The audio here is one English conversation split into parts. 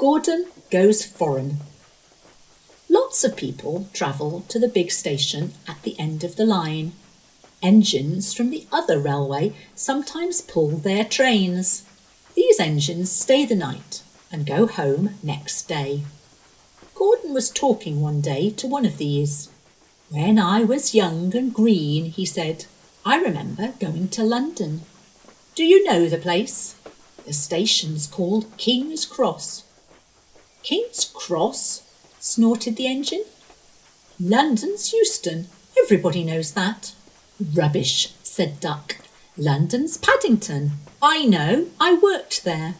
Gordon goes foreign. Lots of people travel to the big station at the end of the line. Engines from the other railway sometimes pull their trains. These engines stay the night and go home next day. Gordon was talking one day to one of these. "When I was young and green," he said, "I remember going to London. Do you know the place? The station's called King's Cross." "King's Cross?" snorted the engine. "London's Euston. Everybody knows that." "Rubbish," said Duck. "London's Paddington. I know. I worked there."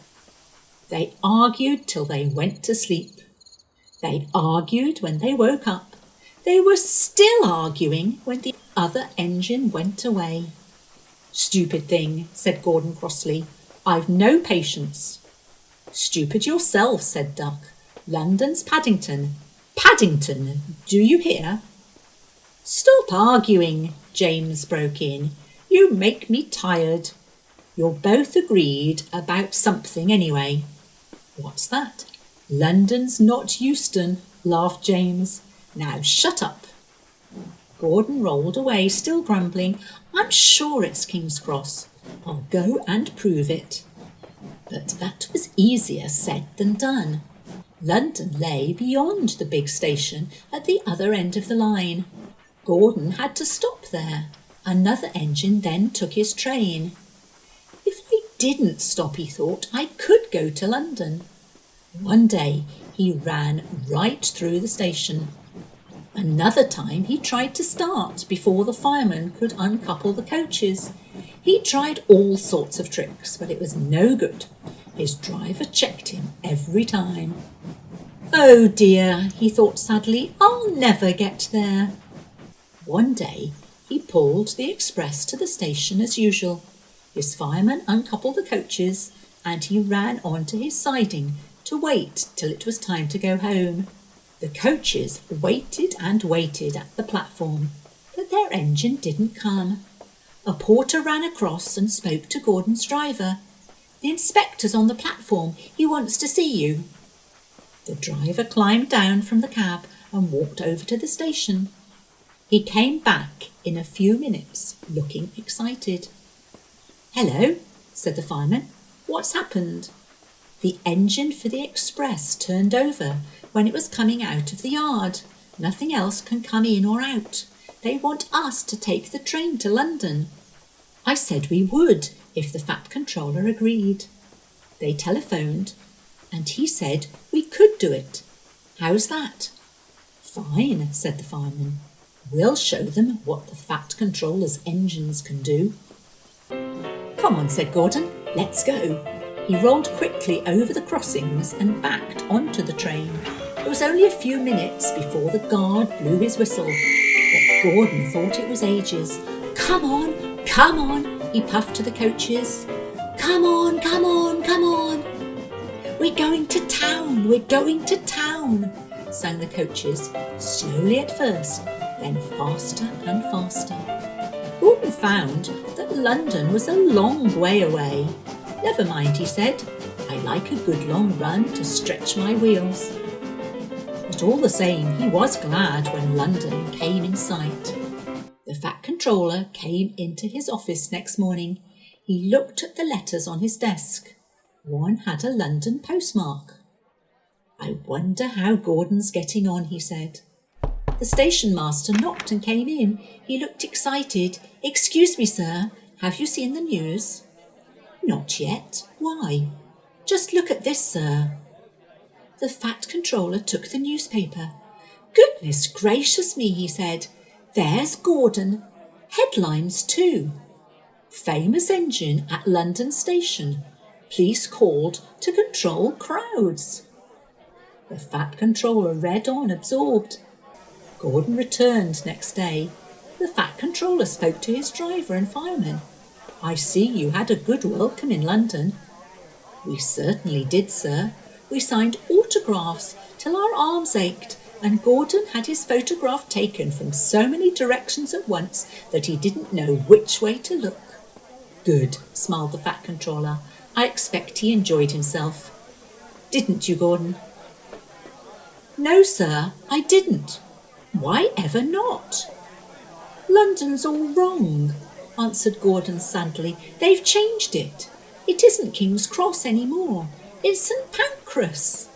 They argued till they went to sleep. They argued when they woke up. They were still arguing when the other engine went away. "Stupid thing," said Gordon crossly. "I've no patience." "Stupid yourself," said Duck. "London's Paddington. Paddington, do you hear?" "Stop arguing," James broke in. "You make me tired. You're both agreed about something anyway." "What's that?" "London's not Euston," laughed James. "Now shut up." Gordon rolled away, still grumbling. "I'm sure it's King's Cross. I'll go and prove it." But that was easier said than done. London lay beyond the big station at the other end of the line. Gordon had to stop there. Another engine then took his train. "If I didn't stop," he thought, "I could go to London." One day he ran right through the station. Another time he tried to start before the fireman could uncouple the coaches. He tried all sorts of tricks, but it was no good. His driver checked him every time. "Oh dear," he thought sadly, "I'll never get there." One day he pulled the express to the station as usual. His fireman uncoupled the coaches and he ran on to his siding to wait till it was time to go home. The coaches waited and waited at the platform, but their engine didn't come. A porter ran across and spoke to Gordon's driver. "The inspector's on the platform. He wants to see you." The driver climbed down from the cab and walked over to the station. He came back in a few minutes, looking excited. "Hello," said the fireman. "What's happened?" "The engine for the express turned over when it was coming out of the yard. Nothing else can come in or out. They want us to take the train to London." "I said we would if the fat controller agreed." They telephoned and he said we could do it. "How's that?" "Fine," said the fireman. "We'll show them what the fat controller's engines can do." "Come on," said Gordon. "Let's go." He rolled quickly over the crossings and backed onto the train. It was only a few minutes before the guard blew his whistle, but Gordon thought it was ages. "Come on, come on," he puffed to the coaches. "Come on, come on, come on." "We're going to town, we're going to town," sang the coaches, slowly at first, then faster and faster. Gordon found that London was a long way away. "Never mind," he said. "I like a good long run to stretch my wheels." But all the same, he was glad when London came in sight. The fat controller came into his office next morning. He looked at the letters on his desk. One had a London postmark. "I wonder how Gordon's getting on," he said. The station master knocked and came in. He looked excited. "Excuse me, sir, have you seen the news?" "Not yet. Why?" "Just look at this, sir." The fat controller took the newspaper. "Goodness gracious me," he said. "There's Gordon. Headlines too. Famous engine at London station. Police called to control crowds." The fat controller read on, absorbed. Gordon returned next day. The fat controller spoke to his driver and fireman. "I see you had a good welcome in London." "We certainly did, sir. We signed autographs till our arms ached, and Gordon had his photograph taken from so many directions at once that he didn't know which way to look." "Good," smiled the fat controller. "I expect he enjoyed himself." didn't you, Gordon?" "No, sir, I didn't. Why ever not?" "London's all wrong," answered Gordon sadly. "They've changed it. It isn't King's Cross any more. It's St Pancras."